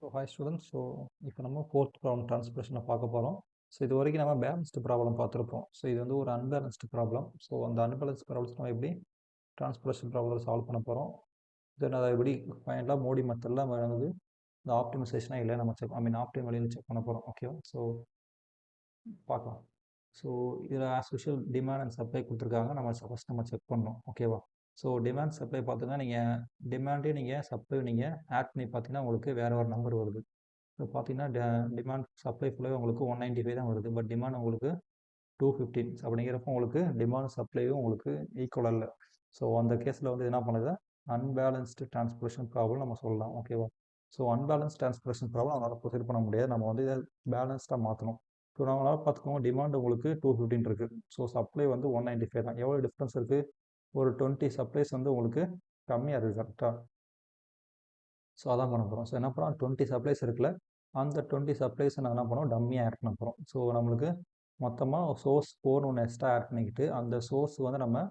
Hi students. இப்போ நம்ம fourth problem ட்ரான்ஸ்பிரேஷனை பார்க்க போகிறோம். இது வரைக்கும் நம்ம பேலன்ஸ்டு ப்ராப்ளம் பார்த்துருப்போம். இது வந்து ஒரு அன்பேலன்ஸ்டு ப்ராப்ளம். அந்த அன்பேலன்ஸ்ட் ப்ராப்ளம்ஸ் நம்ம எப்படி ட்ரான்ஸ்பிரேஷன் ப்ராப்ளம் சால்வ் பண்ண போகிறோம். தென் அதை எப்படி ஃபைனலாக மோடி மெத்தடில் நம்ம வந்து இந்த ஆப்டிமைசேஷனாக இல்லை நம்ம ஆப்டிம் வழியில் செக் பண்ண போகிறோம். ஓகேவா? பார்க்கலாம். இதில் as usual demand and supply கொடுத்துருக்காங்க. ஃபஸ்ட் நம்ம செக் பண்ணணும். ஓகேவா? டிமாண்ட் சப்ளை பார்த்தீங்கன்னா நீங்கள் டிமாண்டே நீங்கள் சப்ளை நீங்கள் ஆட் பண்ணி பார்த்தீங்கன்னா உங்களுக்கு வேறு ஒரு நம்பர் வருது. இப்போ பார்த்தீங்கன்னா டிமாண்ட் சப்ளை ஃபுல்லாகவே உங்களுக்கு 195 தான் வருது. பட் டிமாண்ட் உங்களுக்கு 215 அப்படிங்கிறப்போ உங்களுக்கு டிமாண்ட் சப்ளையும் உங்களுக்கு ஈக்குவலாக இல்லை. அந்த கேஸில் வந்து என்ன பண்ணுது, அன்பேலன்ஸ்டு டிரான்ஸ்போர்ஷன் ப்ராப்ளம் நம்ம சொல்லலாம். ஓகேவா? அன்பேலன்ஸ் டிரான்ஸ்போர்ஷன் ப்ராப்ளம் அதனால் ப்ரொசீட் பண்ண முடியாது. நம்ம வந்து இதை பேலன்ஸ்டாக மாற்றணும். நம்மளால் பார்த்துக்கோங்க, டிமாண்ட் உங்களுக்கு 215 இருக்குது. சப்ளை வந்து 195 தான். எவ்வளோ டிஃப்ரென்ஸ் இருக்குது? ஒரு 20 சப்ளைஸ் வந்து உங்களுக்கு கம்மியாக இருக்குது. கரெக்டாக? அதான் பண்ண போகிறோம். என்ன பண்ணோம், 20 சப்ளைஸ் இருக்குல்ல, அந்த 20 சப்ளைஸை நான் என்ன பண்ணுவோம், டம்மியாக ஆட் பண்ண போகிறோம். நம்மளுக்கு மொத்தமாக சோர்ஸ் 4 ஒன்று எக்ஸ்ட்ரா ஆட் பண்ணிக்கிட்டு அந்த சோர்ஸ் வந்து நம்ம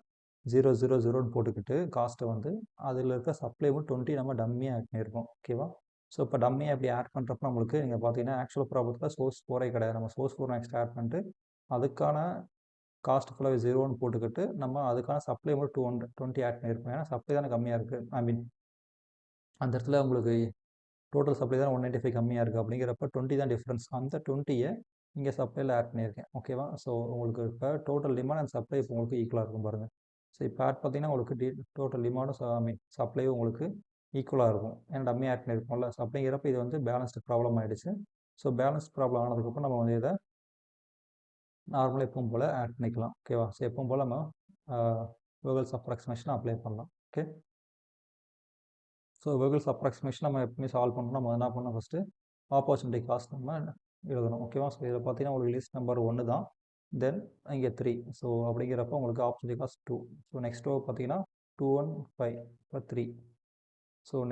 000ன்னு போட்டுக்கிட்டு காஸ்ட்டை வந்து அதில் இருக்க சப்ளை வந்து 20 நம்ம டம்மியாக ஆட் பண்ணியிருக்கோம். ஓகேவா? இப்போ டம்மியாக இப்படி ஆட் பண்ணுறப்ப நம்மளுக்கு நீங்கள் பார்த்தீங்கன்னா ஆக்சுவல் ப்ராப்ளத்தில் சோர்ஸ் 4 கிடையாது. நம்ம சோர்ஸ் 4 எக்ஸ்ட்ரா ஆட் பண்ணிட்டு அதுக்கான காஸ்ட் ஃபுல்லாக 0ன்னு போட்டுக்கிட்டு நம்ம அதுக்கான சப்ளை மட்டும் 20 ஆட் பண்ணியிருக்கோம். ஏன்னா சப்ளை தானே கம்மியாக இருக்குது. அந்த இடத்துல உங்களுக்கு டோட்டல் சப்ளை தான் 195 கம்மியாக இருக்குது. அப்படிங்கிறப்ப 20 தான் டிஃப்ரென்ஸ். அந்த 20யை இங்கே சப்ளையில் ஆட் பண்ணியிருக்கேன். ஓகேவா? உங்களுக்கு இப்போ டோட்டல் டிமாண்ட் அண்ட் சப்ளை இப்போ உங்களுக்கு ஈக்குவலாக இருக்கும் பாருங்கள். இப்போ ஆட் பார்த்தீங்கன்னா உங்களுக்கு டோட்டல் டிமாண்டும் சப்ளையும் உங்களுக்கு ஈக்குவலாக இருக்கும். ஏன்னா டம்மி ஆட் பண்ணியிருக்கோம்ல. அப்படிங்கிறப்ப இது வந்து பேலன்ஸ்டு ப்ராப்ளம் ஆகிடுச்சு. பேலன்ஸ்ட் ப்ராப்ளம் ஆனதுக்கப்புறம் நம்ம வந்து இதை நார்மலாக எப்பவும் போல் ஆட் பண்ணிக்கலாம். ஓகேவா? எப்பவும் போல் நம்ம வெர்கல்ஸ் அப்ராக்சிமேஷனை அப்ளை பண்ணலாம். ஓகே. வெர்கல்ஸ் அப்ராக்சிமேஷன் நம்ம எப்பவுமே சால்வ் பண்ணணும். நம்ம என்ன பண்ணணும், ஃபஸ்ட்டு ஆப்பர்ச்சுனிட்டி காஸ்ட் நம்ம எழுதணும். ஓகேவா? இதில் பார்த்தீங்கன்னா உங்களுக்கு லிஸ்ட் நம்பர் 1 தான். தென் இங்கே 3. அப்படிங்கிறப்ப உங்களுக்கு ஆப்பர்ச்சுனிட்டி காஸ்ட் 2. நெக்ஸ்ட் ரோ பார்த்தீங்கன்னா 2 1 5 இப்போ 3.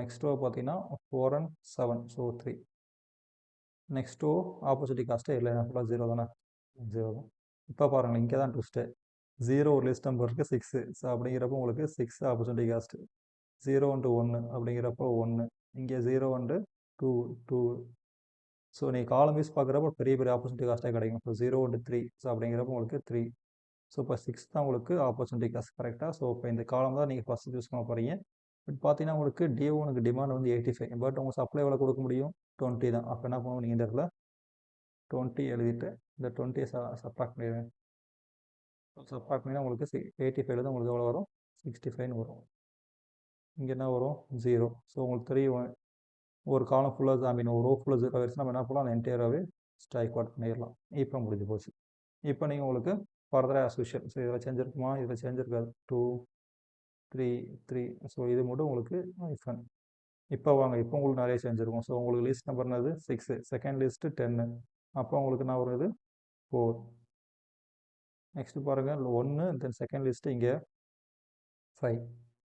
நெக்ஸ்ட் ரோ பார்த்தீங்கன்னா 4 and 7 3. Next row opportunity cost இல்லை, ஃபுல்லாக 0 தானே, 0 தான். இப்போ பாருங்கள், இங்கே தான் ட்விஸ்ட்டு. 0 ஒரு லிஸ்ட் நம்பர் இருக்குது, 6. அப்படிங்கிறப்ப உங்களுக்கு 6 ஆப்பர்ச்சுனிட்டி காஸ்ட்டு. 0 into 1 அப்படிங்கிறப்போ 1. இங்கே 0 into 2 2. நீங்கள் காலம் வைஸ் பார்க்குறப்போ பெரிய பெரிய ஆப்பர்ச்சுனிட்டி காஸ்ட்டாக கிடைக்கும். 0 into 3. அப்படிங்கிறப்போ உங்களுக்கு 3. இப்போ 6 தான் உங்களுக்கு ஆப்பர்ச்சுனிட்டி காஸ்ட். கரெக்டாக? இப்போ இந்த காலம் தான் நீங்கள் ஃபஸ்ட்டு சூஸ் பண்ண போகிறீங்க. பட் பார்த்தீங்கன்னா உங்களுக்கு D1க்கு டிமாண்ட் வந்து 85. பட் உங்கள் சப்ளை எவ்வளோ கொடுக்க முடியும்? 20 தான். அப்போ என்ன பண்ணுவோம், நீங்கள் இந்த இடத்துல 20 எழுதிட்டு இந்த 20 சப்ராக்ட் பண்ணிடுவேன். சப்ராக்ட் பண்ணினா உங்களுக்கு 85 தான் உங்களுக்கு எவ்வளோ வரும்? 65ன்னு வரும். இங்கே என்ன வரும்? 0. உங்களுக்கு 3 ஒரு காலம் ஃபுல்லாக ஒரு ரோ ஃபுல்லாக 0 ஆயிடுச்சு. நம்ம என்ன பண்ணலாம், அந்த என்டையராகவே ஸ்ட்ரைக் அவுட் பண்ணிடலாம். இப்போ முடிஞ்சு போச்சு. இப்போ நீங்கள் உங்களுக்கு ஃபர்தராக ஆஸ் யூஷுவல். இதில் செஞ்சுருக்குமா, இதில் செஞ்சுருக்காது. 2 3 3. இது மட்டும் உங்களுக்கு ஐஃபன். இப்போ வாங்க, இப்போ உங்களுக்கு நிறைய செஞ்சுருக்கும். உங்களுக்கு லிஸ்ட் நம்பர் என்னது? 6. Second list 10. அப்போ உங்களுக்கு என்ன வருது? 4. நெக்ஸ்ட்டு பாருங்கள், 1. தென் செகண்ட் லிஸ்ட்டு இங்கே 5.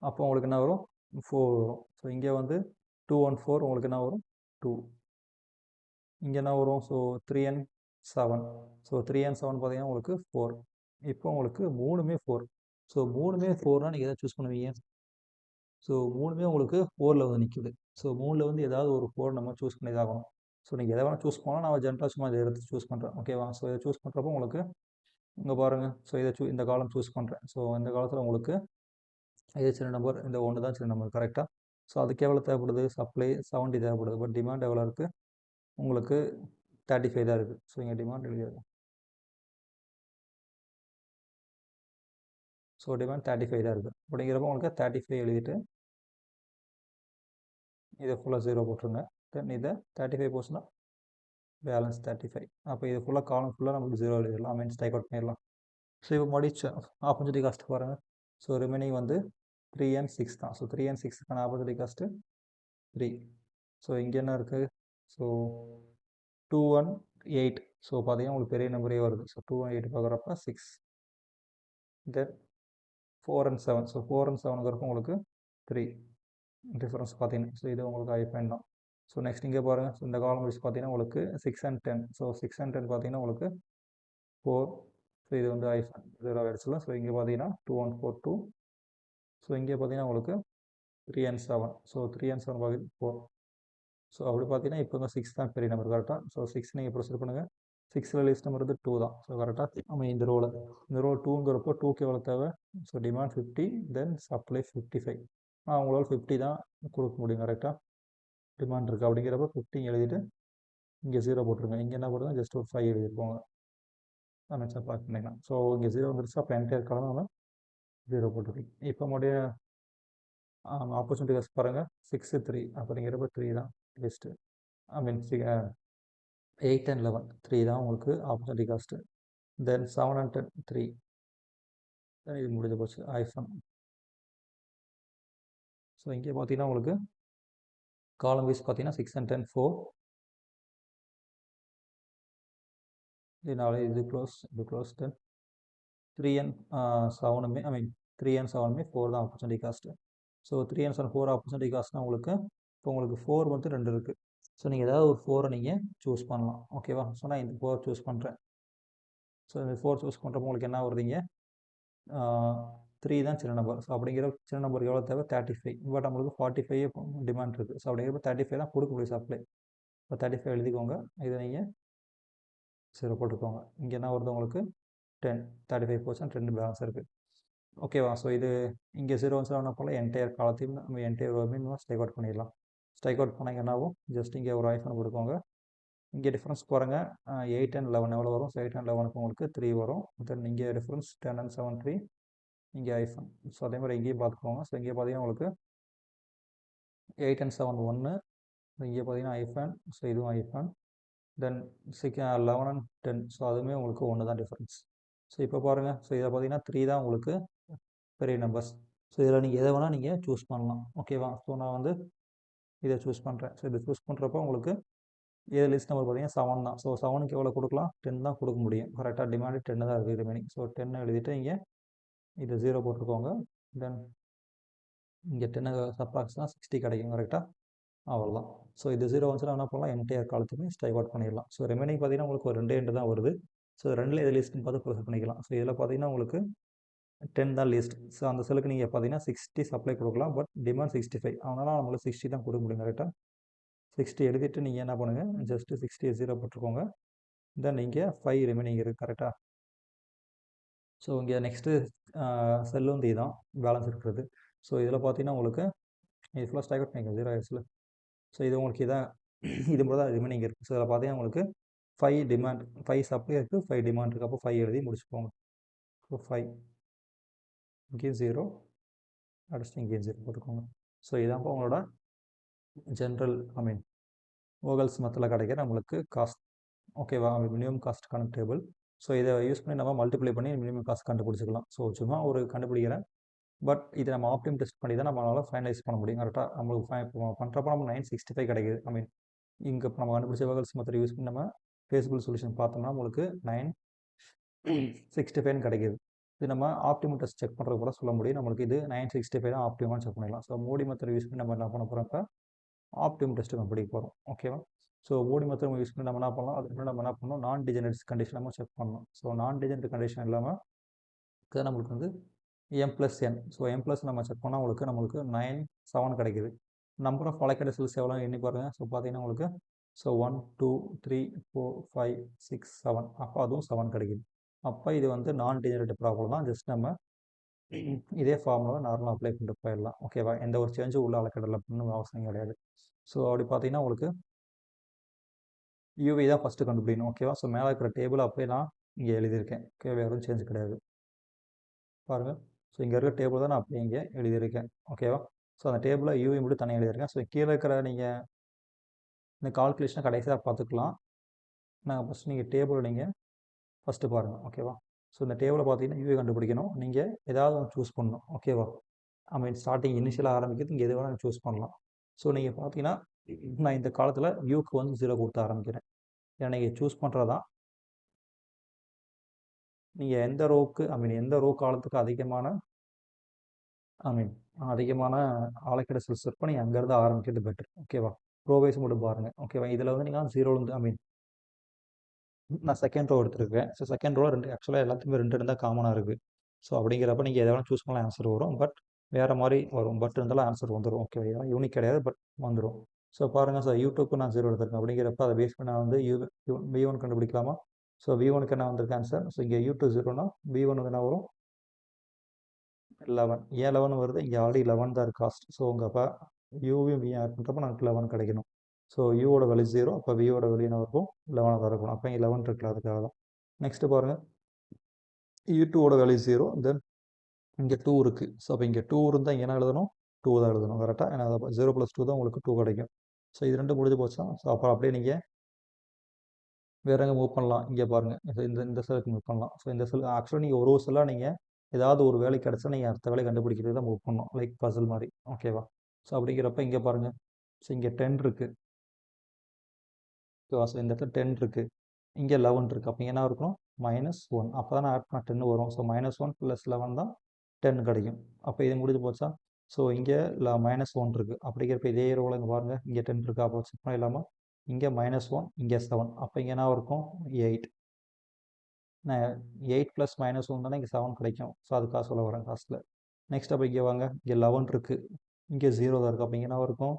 அப்போ உங்களுக்கு என்ன வரும்? 4 வரும். இங்கே வந்து 2 1 4 உங்களுக்கு என்ன வரும்? 2. இங்கே என்ன வரும்? 3 and 7. 3 and 7 பார்த்தீங்கன்னா உங்களுக்கு 4. இப்போ உங்களுக்கு மூணுமே 4. மூணுமே 4னால் நீங்கள் எதை சூஸ் பண்ணுவீங்க? மூணுமே உங்களுக்கு 4ல் வந்து நிற்குது. 3ல் வந்து ஏதாவது ஒரு 4 நம்ம சூஸ் பண்ணி தான் ஆகணும். நீங்கள் எதை வேணால் சூஸ் பண்ணலாம். நான் ஜென்ரலாக சும்மா இதை எடுத்து சூஸ் பண்ணுறேன். ஓகேவா? இதை சூஸ் பண்ணுறப்போ உங்களுக்கு இங்கே பாருங்கள். இந்த காலம் சூஸ் பண்ணுறேன். இந்த காலத்தில் உங்களுக்கு இது சின்ன நம்பர், இந்த 1 தான் சின்ன நம்பர். கரெக்டாக? அதுக்கு எவ்வளோ தேவைப்படுது? சப்ளை 70 தேவைப்படுது. பட் டிமாண்ட் எவ்வளோ இருக்குது? உங்களுக்கு 35 தான் இருக்குது. இங்கே டிமாண்ட் எழுதிடுறோம். டிமாண்ட் 35 தான் இருக்குது. அப்படிங்கிறப்ப உங்களுக்கு 35 எழுதிட்டு இதை ஃபுல்லாக 0 போட்டுருங்க. தென் இதை 35 போச்சுன்னா பேலன்ஸ் 35. அப்போ இது ஃபுல்லாக காலம் ஃபுல்லாக நமக்கு 0 எழுதிடலாம். மீன்ஸ் ஸ்ட்ரைக் அவுட் பண்ணிடலாம். இப்போ மடிச்சு ஆப்பர்ச்சுனிட்டி காஸ்ட் பாருங்கள். ரிமைனிங் வந்து 3 and 6 தான். 3 and 6க்கான ஆப்பர்ச்சுனிட்டி காஸ்ட்டு 3. இங்கே என்ன இருக்குது? 2 1 8. பார்த்தீங்கன்னா உங்களுக்கு பெரிய நம்பரே வருது. 2 1 8 பார்க்குறப்ப 6. தென் 4 and 7. 4 and 7ங்கிறப்ப உங்களுக்கு 3 டிஃபரன்ஸ் பார்த்தீங்கன்னா. இது உங்களுக்கு ஐஃபைன் தான். நெக்ஸ்ட் இங்கே பாருங்கள். இந்த காலம் வைஸ் பார்த்தீங்கன்னா உங்களுக்கு 6 and 10. 6 and 10 பார்த்தீங்கன்னா உங்களுக்கு 4. இது வந்து ஐஃபைன் 0 ஆகிடுச்சுல. இங்கே பார்த்தீங்கன்னா 2 1 4 2. இங்கே பார்த்தீங்கன்னா உங்களுக்கு 3 and 7. 3 and 7 பார்த்தீங்கன்னா 4. ஸோ அப்படி பார்த்தீங்கன்னா இப்போ வந்து 6 தான் பெரிய நம்பர் கரெக்டாக. ஸோ 6 நீங்கள் ப்ரொசீட் பண்ணுங்கள். 6ல் லீஸ்ட் நம்பர் வந்து 2 தான். ஸோ கரெக்டாக நம்ம இந்த ரோல் 2ங்கிறப்போ 2க்கு எவ்வளோ தேவை? ஸோ டிமாண்ட் 50, தென் சப்ளை 55. உங்களால் 50 தான் கொடுக்க முடியும் கரெக்டாக. டிமாண்ட் இருக்குது அப்படிங்கிறப்ப 50 எழுதிட்டு இங்கே 0 போட்டுருங்க. இங்கே என்ன போடுங்க, ஜஸ்ட் ஒரு 5 எழுதிப்போங்க. மிச்சம் பார்க் பண்ணிக்கலாம். ஸோ இங்கே 0 வந்துருச்சு, அப்போ என்டையர் காலம் நம்ம 0 போட்டுருக்கோம். இப்போ மறுபடியும் ஆப்பர்ச்சுனிட்டி காஸ்ட் பாருங்கள். 6, 3 அப்படிங்கிறப்ப 3 தான் லிஸ்ட்டு. ஐ மீன் 8 and 11 3 தான் உங்களுக்கு ஆப்பர்ச்சுனிட்டி காஸ்ட்டு. Then 7 and 10 3. இது முடிஞ்ச போச்சு ஐஃபோன். ஸோ இங்கே பார்த்தீங்கன்னா உங்களுக்கு காலம் வைஸ் பார்த்தீங்கன்னா 6 and 10 4. இதனால இது க்ளோஸ் 10. 3 and 7மே ஐ மீன் 3 and 7மே 4 தான் opportunity cost. So 3 and 7 4 opportunity காஸ்ட்னா உங்களுக்கு இப்போ உங்களுக்கு 4 வந்து 2 இருக்குது. ஸோ நீங்கள் ஏதாவது ஒரு 4 நீங்கள் சூஸ் பண்ணலாம். ஓகேவா? ஸோ நான் இந்த 4 சூஸ் பண்ணுறேன். ஸோ இந்த 4 சூஸ் பண்ணுறப்போ உங்களுக்கு என்ன வருதுங்க, 3 தான் சின்ன நம்பர். ஸோ அப்படிங்கிற சின்ன நம்பருக்கு எவ்வளோ தேவை? 35. பட் நம்மளுக்கு 45 டிமாண்ட் இருக்குது. ஸோ அப்படிங்கிறப்ப 35 தான் கொடுக்க முடியும் சப்ளை. இப்போ 35 எழுதிக்கோங்க. இதை நீங்கள் 0 போட்டுக்கோங்க. இங்கே என்ன வருது உங்களுக்கு 10. 35% 2 பேலன்ஸ் இருக்குது. ஓகேவா? ஸோ இது இங்கே 0 வந்துச்சுன்னா போல் என்டையர் காலத்தையும் நம்ம என்டையர் ரோவையும் நம்ம ஸ்ட்ரைக் அவுட் பண்ணிடலாம். ஸ்ட்ரைக் அவுட் பண்ணாங்க என்ன ஆகும்? ஜஸ்ட் இங்கே ஒரு ஐஃபோன் கொடுக்கோங்க. இங்கே டிஃப்ரென்ஸ் பாருங்கள். 8 and 11 எவ்வளோ வரும்? ஸோ 8 and 11க்கு உங்களுக்கு 3 வரும். தென் இங்கே டிஃப்ரென்ஸ் 10 and 7 3. இங்கே ஐஃபோன். ஸோ அதே மாதிரி இங்கேயும் பார்த்துக்கோங்க. ஸோ இங்கே பார்த்தீங்கன்னா உங்களுக்கு 8 and 7 1. இங்கே பார்த்தீங்கன்னா ஐஃபோன். ஸோ இதுவும் ஐஃபோன். Then 11 and 10. ஸோ அதுவுமே உங்களுக்கு 1 தான் டிஃப்ரென்ஸ். ஸோ இப்போ பாருங்கள். ஸோ இதை பார்த்தீங்கன்னா 3 தான் உங்களுக்கு பெரிய நம்பர்ஸ். ஸோ இதில் நீங்கள் எதை வேணால் நீங்கள் சூஸ் பண்ணலாம். ஓகேவா? ஸோ நான் வந்து இதை சூஸ் பண்ணுறேன். ஸோ இதை சூஸ் பண்ணுறப்போ உங்களுக்கு இது லிஸ்ட் நம்பர் பார்த்தீங்கன்னா 7 தான். ஸோ 7க்கு எவ்வளோ கொடுக்கலாம்? 10 தான் கொடுக்க முடியும். கரெக்டாக டிமாண்டு 10 தான் இருக்குது ரிமைனிங். ஸோ 10 எழுதிட்டு இங்கே இது 0 போட்டுக்கோங்க. தென் இங்கே 10 சப்ராக்ஸ்னா 60 கிடைக்கும் கரெக்டாக. அவ்வளோதான். ஸோ இது 0 வந்துச்சுன்னா என்ன பண்ணலாம்? என்டையர் காலத்துமே ஸ்ட்ரைக் அவுட் பண்ணிடலாம். ஸோ ரிமைனிங் பார்த்தீங்கன்னா உங்களுக்கு ஒரு 2 எண்டு தான் வருது. ஸோ 2ல் எது லிஸ்ட்னு பார்த்து ப்ரொசீட் பண்ணிக்கலாம். ஸோ இதில் பார்த்தீங்கன்னா உங்களுக்கு 10 தான் லிஸ்ட். ஸோ அந்த செல்லுக்கு நீங்கள் பார்த்தீங்கன்னா 60 சப்ளை கொடுக்கலாம். But demand 65. அதனால் நம்மளுக்கு 60 தான் கொடுக்க முடியும் கரெக்டாக. 60 எழுதிட்டு நீங்கள் என்ன பண்ணுங்கள், ஜஸ்ட்டு 60 0 போட்டுருக்கோங்க. தென் இங்கே 5 ரிமைனிங் இருக்குது கரெக்டாக. ஸோ இங்கே நெக்ஸ்ட்டு செல்லு வந்து இதுதான் பேலன்ஸ் இருக்கிறது. ஸோ இதில் பார்த்தீங்கன்னா உங்களுக்கு இது ஃபுல்லாக ஸ்ட்ரைக் அவுட் பண்ணிங்க 0 ஆயிடுச்சுல. ஸோ இது உங்களுக்கு இதான் இது மட்டும் தான் ரிமைனிங் இருக்குது. ஸோ இதில் பார்த்தீங்கன்னா உங்களுக்கு 5 டிமாண்ட் 5 சப்ளை இருக்குது, 5 டிமாண்ட் இருக்குது. அப்போ 5 எழுதி முடிச்சுக்கோங்க. ஸோ 5 இங்கே 0 அடிச்சுட்டு இங்கே 0 போட்டுக்கோங்க. ஸோ இதான் உங்களோட ஜென்ரல் ஐ மீன் ஓகல்ஸ் மெத்தடில் கிடைக்கிற நம்மளுக்கு காஸ்ட். ஓகேவா? மினிமம் காஸ்ட்டுக்கான டேபிள். ஸோ இதை யூஸ் பண்ணி நம்ம மல்டிப்ளை பண்ணி மினிமம் காஸ்ட் கண்டுபிடிச்சிக்கலாம். ஸோ சும்மா ஒரு கண்டுபிடிக்கிறேன். பட் இதை நம்ம ஆப்டிம் டெஸ்ட் பண்ணி தான் நம்மளால் ஃபைனலைஸ் பண்ண முடியும் கரெக்டாக. நம்மளுக்கு இப்போ பண்ணுறப்ப நம்ம 965 கிடைக்குது. ஐ மீன் இங்கே இப்போ நம்ம கண்டுபிடிச்ச ஓகல்ஸ் மெத்தட் யூஸ் பண்ணி நம்ம ஃபேஸபிள் சொல்யூஷன் பார்த்தோம்னா உங்களுக்கு 965 கிடைக்குது. இது நம்ம ஆப்டிமம் டெஸ்ட் செக் பண்ணுறது கூட சொல்ல முடியும். நம்மளுக்கு இது 965 தான் ஆப்டிமான்னு செக் பண்ணிடலாம். ஸோ மூடி மெத்தட் யூஸ் பண்ணி நம்ம என்ன பண்ண போகிறோம்? இப்போ ஆப்டிமம் டெஸ்ட்டு கண்டுபிடிக்க போகிறோம். ஓகேவா? ஸோ மூடி மெத்தட் நம்ம யூஸ் பண்ணி நம்ம என்ன பண்ணலாம்? அதுக்கு நம்ம என்ன பண்ணணும்? நான் டிஜெனரேட்ஸ் கண்டிஷன் நம்ம செக் பண்ணணும். ஸோ நான் டிஜெனரேட் கண்டிஷன் இல்லாமல் நம்மளுக்கு வந்து m+n. ஸோ m+ நம்ம செக் பண்ணால் நம்மளுக்கு 9 7 கிடைக்குது. நம்பர் ஆஃப் அலோகேட்டட் செல்ஸ் எவ்வளோ எண்ணி பாருங்கள். ஸோ பார்த்தீங்கன்னா உங்களுக்கு 1 2 3 4 5 6 7. அப்போ அதுவும் 7 கிடைக்குது. அப்போ இது வந்து நான் டிஜெனரேட் ப்ராப்ளம் தான். ஜஸ்ட் நம்ம இதே ஃபார்முலாவை நார்மலாக அப்ளை பண்ணிட்டு போயிடலாம். ஓகேவா? எந்த ஒரு சேஞ்சும் உள்ள அலோகேட்டட் பண்ணணும் அவசியம் கிடையாது. ஸோ அப்படி பார்த்தீங்கன்னா உங்களுக்கு யூவி தான் ஃபஸ்ட்டு கண்டுபிடிக்கணும். ஓகேவா? ஸோ மேலே இருக்கிற டேபிள் அப்படியே நான் இங்கே எழுதியிருக்கேன். ஓகே, வேறு எதுவும் சேஞ்ச் கிடையாது பாருங்கள். ஸோ இங்கே இருக்கிற டேபிள் தான் நான் அப்படியே இங்கே எழுதியிருக்கேன். ஓகேவா? ஸோ அந்த டேபிளில் யூவி மட்டும் தனியாக எழுதியிருக்கேன். ஸோ கீழே இருக்கிற நீங்கள் இந்த கால்குலேஷனை கடைசியாக பார்த்துக்கலாம். நான் ஃபஸ்ட்டு நீங்கள் டேபிள் நீங்கள் ஃபஸ்ட்டு பாருங்கள். ஓகேவா? ஸோ இந்த டேபிளை பார்த்தீங்கன்னா யூவி கண்டுபிடிக்கணும். நீங்கள் ஏதாவது ஒன்று சூஸ் பண்ணணும். ஓகேவா? ஐ மீன் ஸ்டார்டிங் இனிஷியலாக ஆரம்பிக்கிறது இங்கே எது வேணால் சூஸ் பண்ணலாம். ஸோ நீங்கள் பார்த்தீங்கன்னா நான் இந்த காலத்தில் யூக்கு வந்து 0 கொடுத்து ஆரம்பிக்கிறேன். ஏன்னா நீங்கள் சூஸ் பண்ணுறதான் நீங்கள் எந்த ரோவுக்கு ஐ மீன் எந்த ரோ காலத்துக்கு அதிகமான அலோகேட்டட் செல்ஸ் செட் பண்ணி அங்கேருந்து ஆரம்பிக்கிறது பெட்டர். ஓகேவா? ரோ வைஸ் மட்டும் பாருங்கள். ஓகேவா? இதில் வந்து நீங்கள் 0லேருந்து ஐ மீன் நான் செகண்ட் ரோ எடுத்துருக்கேன். ஸோ செகண்ட் ரோவில் 2 ஆக்சுவலாக எல்லாத்துக்குமே 2 இருந்தால் காமனாக இருக்குது. ஸோ அப்படிங்கிறப்ப நீங்கள் எதை வேணால் சூஸ் பண்ணலாம், ஆன்சர் வரும். பட் வேறு மாதிரி வரும். பட் இருந்தாலும் ஆன்சர் வந்துடும். ஓகேவா? இதெல்லாம் யூனிக் கிடையாது, பட் வந்துடும். ஸோ பாருங்கள் சார் யூடியூப்க்கு நான் 0 எடுத்திருக்கேன் அப்படிங்கிறப்ப அதை பேஸ் பண்ணி நான் வந்து V1 கண்டுபிடிக்கலாமா? ஸோ V1க்கு என்ன வந்திருக்கு ஆன்சர்? ஸோ இங்கே U2 0னா V1க்கு என்ன வரும்? 11. ஏன் 11 வருது? இங்கே ஆல்ரெடி 11 தான் இருக்குது காஸ்ட். ஸோ உங்கள் அப்போ யூவையும் V ஆட் பண்ணுறப்ப நமக்கு 11 கிடைக்கணும். ஸோ யூவோட வேல்யூ 0, அப்போ வியோட வேல்யூ என்ன இருக்கும்? 11 தான் இருக்கணும். அப்போ இங்கே 11 இருக்குல்ல, அதுக்காக தான். நெக்ஸ்ட்டு பாருங்கள், U2ஓட வேல்யூ 0, தென் இங்கே 2 இருக்குது. ஸோ அப்போ இங்கே 2 இருந்தால் இங்கே என்ன எழுதணும்? 2 தான் எழுதணும் கரெக்டாக. ஏன்னா 0 + 2 தான் உங்களுக்கு 2 கிடைக்கும். ஸோ இது ரெண்டும் முடிஞ்சு போச்சா? ஸோ அப்புறம் அப்படியே நீங்கள் வேற எங்கே மூவ் பண்ணலாம்? இங்கே பாருங்கள், இந்த செல்லுக்கு மூவ் பண்ணலாம். ஸோ இந்த செல் ஆக்சுவலாக நீங்கள் ஒரு செல்லாக நீங்கள் ஏதாவது ஒரு வேலை கிடச்சா நீங்கள் அடுத்த வேலை கண்டுபிடிக்கிறது தான் மூவ் பண்ணணும், லைக் பசில் மாதிரி. ஓகேவா? ஸோ அப்படிங்கிறப்ப இங்கே பாருங்கள், ஸோ இங்கே 10 இருக்குது. ஓகேவா? ஸோ இந்த இடத்துல 10 இருக்குது, இங்கே 11 இருக்குது. அப்போ என்ன இருக்கணும்? -1. அப்போ தான் ஆட் பண்ண 10 வரும். ஸோ -1 + 11 தான் 10 கிடைக்கும். அப்போ இது முடிஞ்சு போச்சா? ஸோ இங்கே -1 இருக்குது. அப்படிங்கிறப்ப இதே ரோவில் இங்கே பாருங்கள், இங்கே 10 இருக்குது. அப்போ செக் பண்ண இல்லாமல் இங்கே -1, இங்கே 7. அப்போ இங்கே என்ன இருக்கும்? 8. 8 + -1 தானே இங்கே 7 கிடைக்கும். ஸோ அதுக்காக சொல்ல வரேன் காஸ்ட்டில். நெக்ஸ்ட் அப்போ இங்கே வாங்க, இங்கே 11 இருக்குது, இங்கே 0 தான் இருக்குது. அப்போ இங்கே என்ன இருக்கும்?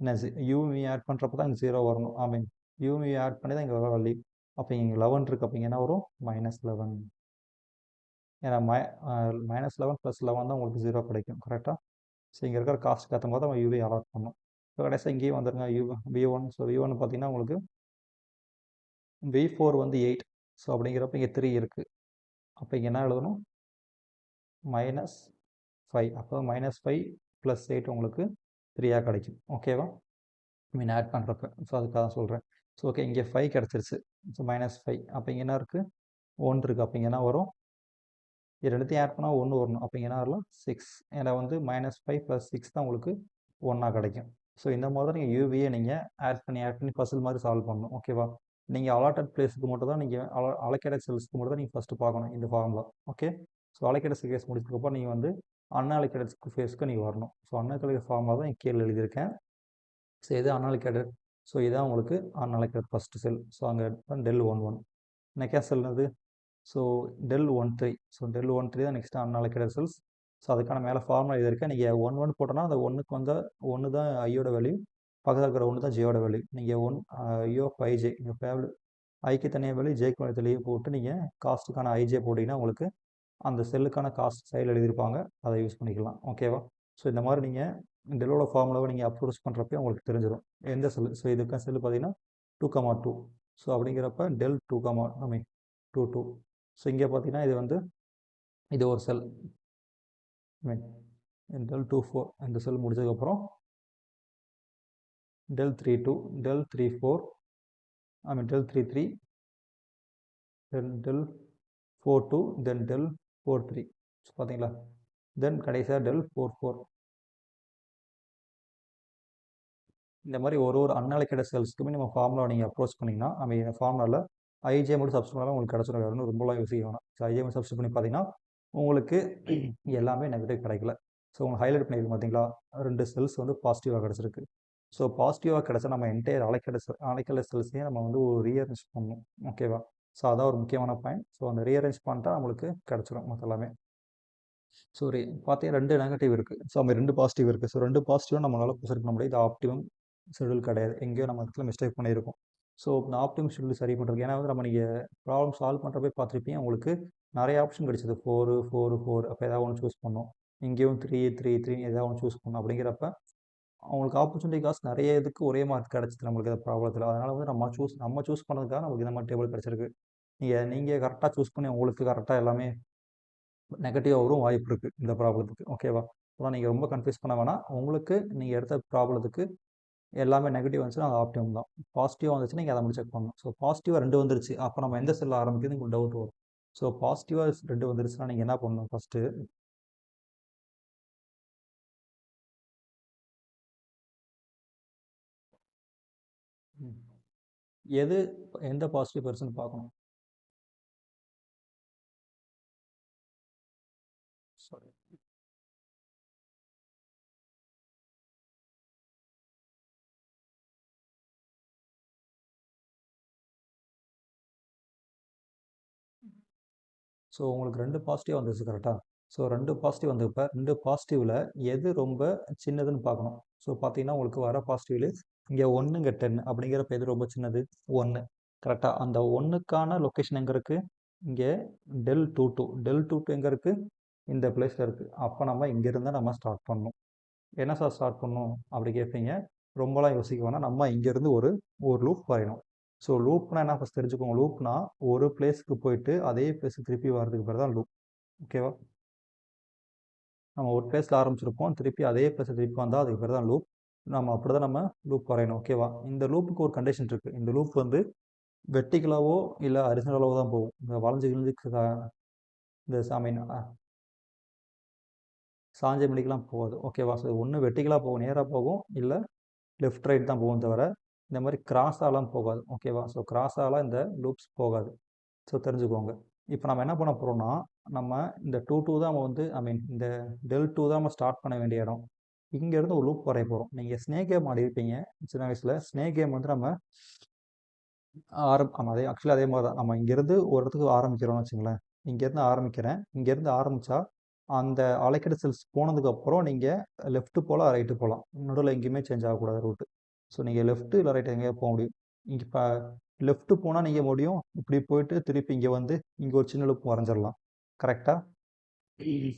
என்ன யூவி ஆட் பண்ணுறப்ப தான் இங்கே 0 வரணும். ஐ மீன் யூவி ஆட் பண்ணி தான் இங்கே வர வேல்யூ. அப்போ இங்கே 11 இருக்குது. அப்போ இங்கே என்ன வரும்? -11. ஏன்னா -11 + 11 தான் உங்களுக்கு 0 கிடைக்கும் கரெக்டாக. ஸோ இங்கே இருக்கிற காஸ்ட்டுக்கு ஏற்ற மாதிரி தான் யூவி அலாட் பண்ணணும். ஸோ கடைசியாக இங்கேயும் வந்துருங்க, V1. ஸோ V1 பார்த்தீங்கன்னா உங்களுக்கு V4 வந்து 8. ஸோ அப்படிங்கிறப்ப இங்கே 3 இருக்குது. அப்போ இங்கே என்ன எழுதணும்? -5. அப்போ -5 + 8 உங்களுக்கு 3 கிடைக்கும். ஓகேவா? மீன் ஆட் பண்ணுறப்ப. ஸோ அதுக்காக தான் சொல்கிறேன். ஸோ ஓகே, இங்கே 5 கிடச்சிருச்சு. ஸோ -5. அப்போ இங்கே என்ன இருக்குது? 1 இருக்குது. அப்போ இங்கே என்ன வரும்? இது ரெண்டுத்தையும் ஆட் பண்ணால் 1 வரணும். அப்போ இங்கே என்ன வரலாம்? 6. ஏன்னா வந்து -5 + 6 தான் உங்களுக்கு 1 கிடைக்கும். ஸோ இந்த மாதிரி தான் நீங்கள் யூவியை நீங்கள் ஆட் பண்ணி பசில் மாதிரி சால்வ் பண்ணணும். ஓகேவா? நீங்கள் அலாட்டட் பிளேஸுக்கு மட்டும் தான் நீங்கள் அலோகேட்டட் செல்ஸ்க்கு மட்டும் தான் நீங்கள் ஃபஸ்ட்டு பார்க்கணும் இந்த formula. Okay? So allocated case முடிச்சதுக்கப்புறம் நீங்கள் வந்து அன்அலோகேட்டட் ஃபேஸ்க்கு நீங்கள் வரணும். ஸோ அன்அலோகேட்டட் ஃபார்முலா தான் கீழே எழுதியிருக்கேன். ஸோ இது அன்அலோகேட்டட். ஸோ இதான் உங்களுக்கு அன்அலோகேட்டட் ஃபஸ்ட்டு செல். ஸோ அங்கே del11. நெக்ஸ்ட் செல் என்னது? So del13. ஸோ del13 தான் நெக்ஸ்ட்டு அன்அலோகேட்டட் செல்ஸ். ஸோ அதுக்கான மேலே ஃபார்முலா எழுதியிருக்கேன். நீங்கள் 1 போட்டோன்னா அந்த 1க்கு வந்து 1 தான் ஐயோட வேல்யூ, பக்கத்தில் இருக்கிற 1 தான் ஜேயோட வேல்யூ. நீங்கள் ஐ ஆஃப் ஐஜே, நீங்கள் ஃபேவல் ஐக்கு தனியாக வேல்யூ, ஜேக்கு வேல்யூ தெளிவாக போட்டு நீங்கள் காஸ்ட்டுக்கான ஐஜே போட்டிங்கன்னா உங்களுக்கு அந்த செல்லுக்கான காஸ்ட் சைடில் எழுதியிருப்பாங்க, அதை யூஸ் பண்ணிக்கலாம். ஓகேவா? ஸோ இந்த மாதிரி நீங்கள் டெல்லோட ஃபார்முலாவை நீங்கள் அப்ரோச் பண்ணுறப்பே உங்களுக்கு தெரிஞ்சிடும் எந்த செல். ஸோ இதுக்கான செல் பார்த்தீங்கன்னா 2,2. ஸோ அப்படிங்கிறப்ப del 2,2. ஸோ இங்கே பார்த்தீங்கன்னா இது வந்து இது ஒரு செல். மீன் del24 இந்த செல் முடிச்சதுக்கப்புறம் del32, del34, del33, then del42, then del43. So பார்த்தீங்களா? தென் கடைசியாக del44. இந்த மாதிரி ஒரு அன்அலோகேட்டட் செல்ஸ்க்குமே நம்ம ஃபார்முலா நீங்கள் அப்ரோச் பண்ணிங்கன்னா நம்ம ஃபார்முலாவில் ஐஜே மட்டும் சப்ஸ்ட் பண்ணாலும் உங்களுக்கு கிடச்சிடும். வேறு ரொம்பலாம் யோசிக்க வேணாம். ஸோ ஐஜே மட்டும் சப்ஸ்ட் பண்ணி பார்த்தீங்கன்னா உங்களுக்கு எல்லாமே நெகட்டிவ் கிடைக்கல. ஸோ உங்களுக்கு ஹைலைட் பண்ணியிருக்கு பார்த்தீங்களா? 2 செல்ஸ் வந்து பாசிட்டிவாக கிடச்சிருக்கு. ஸோ பாசிட்டிவாக கிடச்சா நம்ம என்டையர் அலோகேட்டட் செல்ஸையும் நம்ம வந்து ஒரு ரீஅரேஞ்ச் பண்ணணும். ஓகேவா? ஸோ அதான் ஒரு முக்கியமான பாயிண்ட். ஸோ அந்த ரீஅரேஞ்ச் பண்ணிட்டா நம்மளுக்கு கிடச்சிடும் மற்ற எல்லாமே. ஸோ பார்த்தீங்கன்னா 2 நெகட்டிவ் இருக்குது. ஸோ நம்ம 2 பாசிட்டிவ் இருக்குது. ஸோ 2 பாசிட்டிவாக நம்மளால் ப்ரொசீட் பண்ண முடியாது. இது ஆப்டிமம் ஷெடியூல் கிடையாது. எங்கேயோ நம்ம இடத்துல மிஸ்டேக் பண்ணியிருக்கோம். ஸோ இந்த ஆப்டிமம் ஷெடியூல் சரி பண்ணுறதுக்கு, ஏன்னா வந்து நம்ம நீங்கள் ப்ராப்ளம் சால்வ் பண்ணுறப்பே பார்த்துருப்பீங்க, உங்களுக்கு நிறைய ஆப்ஷன் கிடைச்சது. 4, 4, 4. அப்போ ஏதாவது ஒன்று சூஸ் பண்ணோம். இங்கேயும் 3, 3, 3 ஏதாவது ஒன்று சூஸ் பண்ணோம். அப்படிங்கிறப்ப அவங்களுக்கு ஆப்பர்ச்சுனிட்டி காஸ்ட் நிறைய இதுக்கு ஒரே மார்க் கிடச்சிது நம்மளுக்கு இந்த ப்ராப்ளத்தில். அதனால் வந்து நம்ம சூஸ் பண்ணதுக்காக நமக்கு இந்த மாதிரி டேபிள் கிடச்சிருக்கு. நீங்கள் கரெக்டாக சூஸ் பண்ணி உங்களுக்கு கரெக்டாக எல்லாமே நெகட்டிவாக வரும் வாய்ப்பு இருக்குது இந்த ப்ராப்ளத்துக்கு. ஓகேவா? அதான் நீங்கள் ரொம்ப கன்ஃபியூஸ் பண்ண வேணாம். உங்களுக்கு நீங்கள் எடுத்த ப்ராப்ளத்துக்கு எல்லாமே நெகட்டிவ் வந்துச்சுன்னா அது ஆப்டிமம் தான். பாசிட்டிவாக வந்துச்சுன்னா நீங்கள் அதை மட்டும் செக் பண்ணணும். ஸோ பாசிட்டிவாக 2 வந்துருச்சு. அப்போ நம்ம எந்த செல்லில் ஆரம்பிக்கிறது உங்களுக்கு டவுட் வரும். ஸோ பாசிட்டிவாக 2 வந்துருச்சுன்னா நீங்கள் என்ன பண்ணணும்? ஃபஸ்ட்டு எந்த பாசிட்டிவ் பெர்சன் பார்க்கணும்? சாரி. ஸோ உங்களுக்கு 2 பாசிட்டிவ் வந்துருச்சு கரெக்டாக? ஸோ 2 பாசிட்டிவ் வந்தப்போ 2 பாசிட்டிவில் எது ரொம்ப சின்னதுன்னு பார்க்கணும். ஸோ பார்த்தீங்கன்னா உங்களுக்கு வர பாசிட்டிவ்லேயே இங்கே 1 இங்கே 10 அப்படிங்கிறப்ப எது ரொம்ப சின்னது 1 கரெக்டாக. அந்த 1க்கான லொக்கேஷன் எங்கே இருக்குது? இங்கே del22 எங்கே இருக்குது? இந்த பிளேஸில் இருக்குது. அப்போ நம்ம இங்கேருந்து நம்ம ஸ்டார்ட் பண்ணணும். என்ன சார் ஸ்டார்ட் பண்ணணும் அப்படி கேட்பீங்க. ரொம்பலாம் யோசிக்க வேணாம். நம்ம இங்கேருந்து ஒரு லூப் வரையணும். ஸோ லூப்னா என்ன ஃபஸ்ட் தெரிஞ்சுக்கோங்க. லூப்னா ஒரு பிளேஸுக்கு போயிட்டு அதே பிளேஸுக்கு திருப்பி வர்றதுக்கு பேர் தான் லூப். ஓகேவா? நம்ம ஒரு பிளேஸில் ஆரம்பிச்சிருப்போம், திருப்பி அதே பிளேஸில் திருப்பி வந்தால் அதுக்கு பேர் தான் லூப். நம்ம அப்படி தான் நம்ம லூப் வரையணும். ஓகேவா? இந்த லூப்புக்கு ஒரு கண்டிஷன் இருக்குது. இந்த லூப் வந்து வெர்டிகலாவோ இல்லை ஹரிசாண்டலாவோ தான் போகும். இந்த வளைஞ்சு கிழிஞ்சு இந்த ஐ சாஞ்ச மணிக்கெலாம் போகாது. ஓகேவா? ஸோ ஒன்று வெர்டிகலாக போகும், நேராக போகும், இல்லை லெஃப்ட் ரைட் தான் போகும் தவிர இந்த மாதிரி கிராஸாலாம் போகாது. ஓகேவா? ஸோ கிராஸாலாம் இந்த லூப்ஸ் போகாது. ஸோ தெரிஞ்சுக்கோங்க. இப்போ நம்ம என்ன பண்ண போகிறோம்னா, நம்ம இந்த 2 தான் நம்ம வந்து இந்த del2 தான் நம்ம ஸ்டார்ட் பண்ண வேண்டிய இடம். இங்கேருந்து ஒரு லூப் வரைய போகிறோம். நீங்கள் ஸ்னேக் கேம் ஆடிருப்பீங்க சின்ன வயசில். ஸ்னேக் கேம் வந்து நம்ம அதே ஆக்சுவலாக அதே மாதிரி தான். நம்ம இங்கேருந்து ஒரு இடத்துக்கு ஆரம்பிக்கிறோம்னு வச்சுங்களேன். இங்கேருந்து ஆரம்பிக்கிறேன். இங்கேருந்து ஆரம்பித்தா அந்த அலைக்கடை செல்ஸ் போனதுக்கப்புறம் நீங்கள் லெஃப்ட்டு போகலாம், ரைட்டு போகலாம். நடுவில் எங்கேயுமே சேஞ்ச் ஆகக்கூடாது ரூட்டு. ஸோ நீங்கள் லெஃப்ட்டு இல்லை ரைட்டு எங்கேயா போக முடியும். இங்கே இப்போ லெஃப்ட்டு போனால் நீங்கள் முடியும் இப்படி போயிட்டு திருப்பி இங்கே வந்து இங்கே ஒரு சின்ன லூப் வரைஞ்சிடலாம். கரெக்டாக?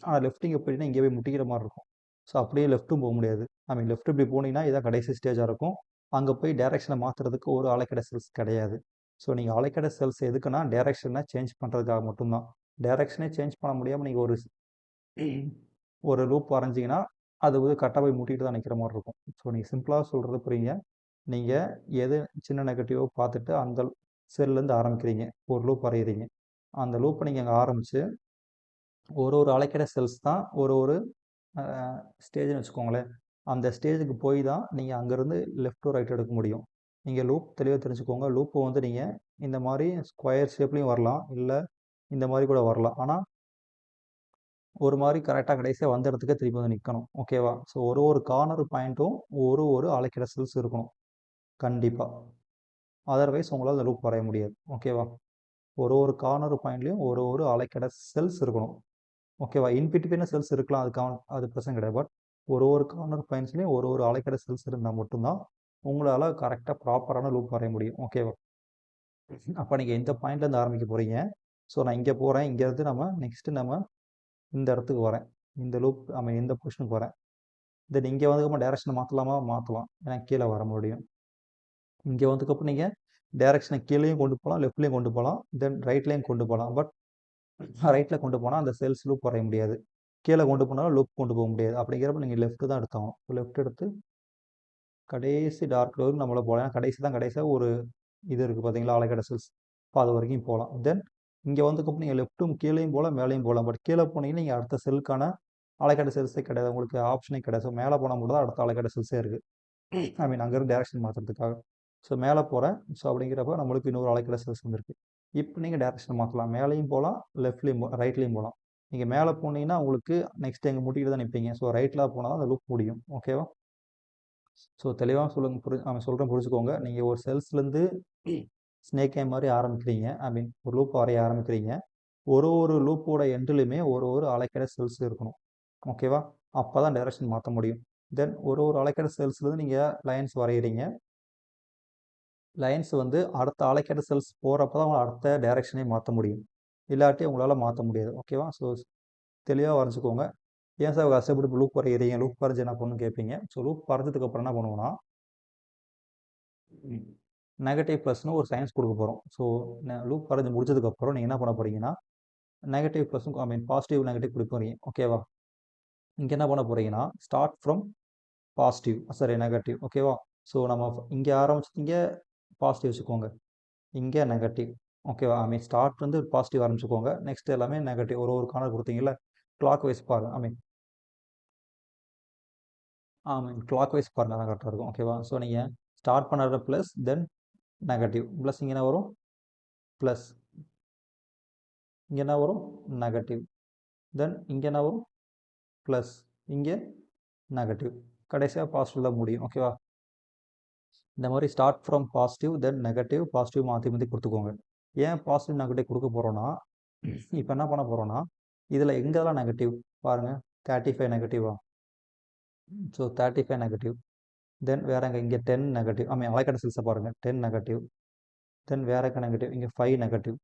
ஆனால் லெஃப்ட் இங்கே போயிட்டீங்கன்னா இங்கே போய் முட்டிக்கிற மாதிரி இருக்கும். ஸோ அப்படியே லெஃப்ட்டும் போக முடியாது. லெஃப்ட் இப்படி போனீங்கன்னா இதான் கடைசி ஸ்டேஜாக இருக்கும். அங்கே போய் டேரெக்ஷனை மாற்றுறதுக்கு ஒரு அலைக்கடை செல்ஸ் கிடையாது. ஸோ நீங்கள் அலைக்கடை செல்ஸ் எதுக்குன்னா டேரெக்ஷனை சேஞ்ச் பண்ணுறதுக்காக மட்டும்தான். டேரெக்ஷனே சேஞ்ச் பண்ண முடியாமல் நீங்கள் ஒரு லூப் வரைஞ்சிங்கன்னா அது வந்து கரெக்டாக போய் முட்டிட்டு தான் நிற்கிற மாதிரி இருக்கும். ஸோ நீங்கள் சிம்பிளாக சொல்கிறது புரியுங்க. நீங்கள் எது சின்ன நெகட்டிவோ பார்த்துட்டு அந்த செல்லேருந்து ஆரம்பிக்கிறீங்க, ஒரு லூப் வரைகிறீங்க. அந்த லூப்பை நீங்கள் அங்கே ஆரம்பித்து ஒரு அலைக்கடை செல்ஸ் தான் ஒரு ஸ்டேஜ்னு வச்சுக்கோங்களேன். அந்த ஸ்டேஜுக்கு போய் தான் நீங்கள் அங்கேருந்து லெஃப்ட் டு ரைட் எடுக்க முடியும். நீங்கள் லூப் தெளிவாக தெரிஞ்சுக்கோங்க. லூப்பை வந்து நீங்கள் இந்த மாதிரி ஸ்கொயர் ஷேப்லேயும் வரலாம், இல்லை இந்த மாதிரி கூட வரலாம். ஆனால் ஒரு மாதிரி கரெக்டாக கடைசியாக வந்த இடத்துக்கு திருப்பி வந்து நிற்கணும். ஓகேவா? ஸோ ஒரு கார்னர் பாயிண்ட்டும் ஒரு அலைக்கடை செல்ஸ் இருக்கணும் கண்டிப்பாக. அதர்வைஸ் உங்களால் அந்த லூப் வரைய முடியாது. ஓகேவா? ஒரு கார்னர் பாயிண்ட்லேயும் ஒரு அலைக்கடை செல்ஸ் இருக்கணும். ஓகேவா? இன்பிட்வீன செல்ஸ் இருக்கலாம், அது பிரச்சனை கிடையாது. பட் ஒரு கார்னர் பாயிண்ட்ஸ்லேயும் ஒரு அலைக்கடை செல்ஸ் இருந்தால் மட்டும்தான் உங்களால் கரெக்டாக ப்ராப்பரான லூப் வரைய முடியும். ஓகேவா? அப்போ நீங்கள் எந்த பாயிண்ட்லேருந்து ஆரம்பிக்க போகிறீங்க? ஸோ நான் இங்கே போகிறேன். இங்கேருந்து நெக்ஸ்ட்டு நம்ம இந்த இடத்துக்கு வரேன். இந்த லூப் இந்த பொசிஷனுக்கு வரேன். தென் இங்கே வந்ததுக்கப்புறம் டேரெக்ஷனை மாற்றலாமா? மாற்றலாம். ஏன்னா கீழே வர முடியும். இங்கே வந்ததுக்கப்புறம் நீங்கள் டேரெக்ஷனை கீழேயும் கொண்டு போகலாம், லெஃப்ட்லேயும் கொண்டு போகலாம், தென் ரைட்லேயும் கொண்டு போகலாம். பட் ரைட்டில் கொண்டு போனால் அந்த செல்ஸ் லூப் வரைய முடியாது. கீழே கொண்டு போனாலும் லூப் கொண்டு போக முடியாது. அப்படிங்கிறப்ப நீங்கள் லெஃப்ட்டு தான் எடுத்தாகணும். லெஃப்ட் எடுத்து கடைசி டார்க் வரைக்கும் நம்மள போகலாம். ஏன்னா கடைசியாக ஒரு இது இருக்குது பார்த்தீங்களா, அலைக்கடை செல்ஸ். இப்போ அது வரைக்கும் போகலாம். தென் இங்கே வந்ததுக்கப்புறம் நீங்கள் லெஃப்ட்டும் கீழேயும் போகலாம், மேலேயும் போகலாம். பட் கீழே போனீங்கன்னா நீங்கள் அடுத்த செல்லுக்கான அலைக்கடை செல்ஸே கிடையாது. உங்களுக்கு ஆப்ஷனே கிடையாது. ஸோ மேலே போனால் மட்டும் தான் அடுத்த அலைக்கடை செல்ஸே இருக்குது. அங்கேருந்து டேரெக்ஷன் மாற்றுறதுக்காக. ஸோ மேலே போகிறேன். ஸோ அப்படிங்கிறப்ப நம்மளுக்கு இன்னொரு அலைக்கடை செல்ஸ் வந்துருக்கு. இப்போ நீங்கள் டேரெக்ஷன் மாற்றலாம். மேலேயும் போகலாம், லெஃப்ட்லேயும் ரைட்லேயும் போகலாம். நீங்கள் மேலே போனீங்கன்னா உங்களுக்கு நெக்ஸ்ட் எங்கே முட்டிட்டு தான் நிற்பீங்க. ஸோ ரைட்டில் போனால் தான் அந்த லூப் முடியும். ஓகேவா? ஸோ தெளிவாக சொல்கிறேன் புரிஞ்சுக்கோங்க. நீங்கள் ஒரு செல்ஸ்லேருந்து ஸ்னேக் கேம் மாதிரி ஆரம்பிக்கிறீங்க. ஒரு லூப் வரைய ஆரம்பிக்கிறீங்க. ஒரு லூப்போட எண்ட்லையுமே ஒரு அலைக்கடை செல்ஸ் இருக்கணும். ஓகேவா? அப்போ தான் டைரக்ஷன் மாற்ற முடியும். தென் ஒரு அலைக்கடை செல்ஸ்லேருந்து நீங்கள் லைன்ஸ் வரைகிறீங்க. லைன்ஸ் வந்து அடுத்த அலைக்கடை செல்ஸ் போகிறப்ப தான் அடுத்த டைரக்ஷனே மாற்ற முடியும். இல்லாட்டி உங்களால் மாற்ற முடியாது. ஓகேவா? ஸோ தெளிவாக வரைஞ்சிக்கோங்க. ஏன் சார் கஷ்டப்பட்டு லூப் வரைகிறீங்க? லூப் வரைஞ்சி என்ன பண்ணணும்னு கேட்பீங்க. ஸோ லூப் வரைஞ்சதுக்கப்புறம் என்ன பண்ணுவோம்னா நெகட்டிவ் ப்ளஸ்னு ஒரு சயின்ஸ் கொடுக்க போகிறோம். ஸோ லூப் வரைஞ்சி முடிச்சதுக்கப்புறம் நீங்கள் என்ன பண்ண போகிறீங்கன்னா நெகட்டிவ் ப்ளஸும் பாசிட்டிவ் நெகட்டிவ் கொடுக்க போகிறீங்க. ஓகேவா? இங்கே என்ன பண்ண போகிறீங்கன்னா ஸ்டார்ட் ஃப்ரம் பாசிட்டிவ் நெகட்டிவ். ஓகேவா? ஸோ நம்ம இங்கே ஆரம்பிச்சிங்க பாசிட்டிவ் வச்சுக்கோங்க, இங்கே நெகட்டிவ். ஓகேவா? ஸ்டார்ட் வந்து பாசிட்டிவ் ஆரம்பிச்சுக்கோங்க. நெக்ஸ்ட் எல்லாமே நெகட்டிவ். ஒரு கார்னர் கொடுத்தீங்கல்ல, கிளாக் வைஸ் பாருங்க. கிளாக் வைஸ் பாருங்க, தான் கரெக்டாக இருக்கும். ஓகேவா? ஸோ நீங்கள் ஸ்டார்ட் பண்ணுற ப்ளஸ் தென் நெகட்டிவ். ப்ளஸ் இங்கே என்ன வரும்? ப்ளஸ். இங்கே என்ன வரும்? நெகட்டிவ். தென் இங்கே என்ன வரும்? ப்ளஸ். இங்கே நெகட்டிவ். கடைசியாக பாசிட்டிவ் தான் முடியும். ஓகேவா? இந்த மாதிரி start from positive then negative positive மாற்றி மாற்றி கொடுத்துக்கோங்க. ஏன் பாசிட்டிவ் நெகட்டிவ் கொடுக்க போகிறோன்னா, இப்போ என்ன பண்ண போகிறோன்னா இதில் எங்கெல்லாம் நெகட்டிவ் பாருங்கள். 35 நெகட்டிவா? So 35 negative. தென் வேறு இங்கே 10 நெகட்டிவ், அலைக்கட செல்ஸை பாருங்கள், 10 நெகட்டிவ், தென் வேறு நெகட்டிவ், இங்கே 5 நெகட்டிவ்.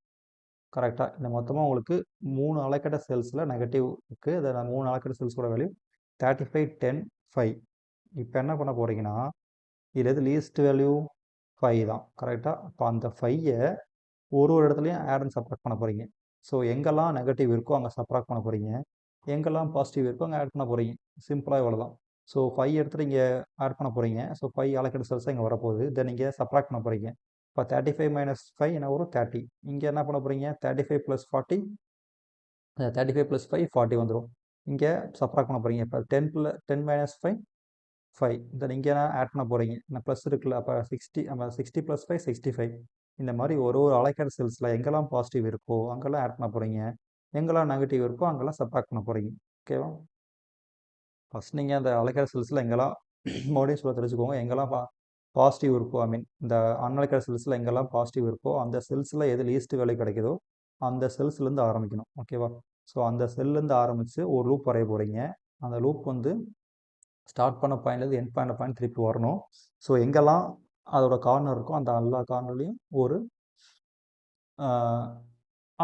கரெக்டாக இந்த மொத்தமாக உங்களுக்கு 3 அலைக்கட செல்ஸில் நெகட்டிவ் இருக்குது. இதை 3 அலைக்கட செல்ஸோட வேல்யூ 35, 10, 5. இப்போ என்ன பண்ண போகிறீங்கன்னா, இதில் எது லீஸ்ட் வேல்யூ 5 தான். கரெக்டாக இப்போ அந்த 5-ஐ ஒரு இடத்துலையும் ஆட் அண்ட் சப்ராக்ட் பண்ண போகிறீங்க. ஸோ எங்கெல்லாம் நெகட்டிவ் இருக்கோ அங்கே சப்ராக்ட் பண்ண போகிறீங்க, எங்கெல்லாம் பாசிட்டிவ் இருக்கோ அங்கே ஆட் பண்ண போகிறீங்க. சிம்பிளாக இவ்வளோ தான். ஸோ 5 எடுத்துகிட்டு இங்கே ஆட் பண்ண போகிறீங்க. ஸோ 5 அலைக்கட செல்ஸ் இங்கே வரப்போகுது. தென் இங்கே சப்ராக்ட் பண்ண போகிறீங்க. இப்போ 35 - 5 என்ன வரும்? 30. இங்கே என்ன பண்ண போகிறீங்க? 35 + 40, 35 + 5 40 வந்துடும். இங்கே சப்ராக்ட் பண்ண போகிறீங்க. இப்போ 10 - 5 5. தென் இங்கே ஆட் பண்ண போகிறீங்க. இந்த ப்ளஸ் இருக்குல்ல, அப்போ 60 60 + 5 65. இந்த மாதிரி ஒரு அலைக்கட செல்ஸில் எங்கெல்லாம் பாசிட்டிவ் இருக்கோ அங்கெல்லாம் ஆட் பண்ண போகிறீங்க, எங்கெல்லாம் நெகட்டிவ் இருக்கோ அங்கெல்லாம் சப்ராக்ட் பண்ண போகிறீங்க. ஓகேவா? ஃபஸ்ட் நீங்கள் அந்த அலைக்கட செல்ஸில் எங்கெல்லாம் மறுபடியும் சொல்ல தெரிஞ்சுக்கோங்க, எங்கெல்லாம் பாசிட்டிவ் இருக்கோ, இந்த அன்அலைக்கட செல்ஸில் எங்கெல்லாம் பாசிட்டிவ் இருக்கோ அந்த செல்ஸில் எது லீஸ்ட் வேல்யூ கிடைக்குதோ அந்த செல்ஸ்லேருந்து ஆரம்பிக்கணும். ஓகேவா? ஸோ அந்த செல்லேருந்து ஆரம்பித்து ஒரு லூப் வரைய போகிறீங்க. அந்த லூப் வந்து ஸ்டார்ட் பண்ண பாயிண்ட்லேருந்து எண்ட் பாயிண்ட் திருப்பி வரணும். ஸோ எங்கெல்லாம் அதோட கார்னர் இருக்கும் அந்த எல்லா கார்னர்லேயும் ஒரு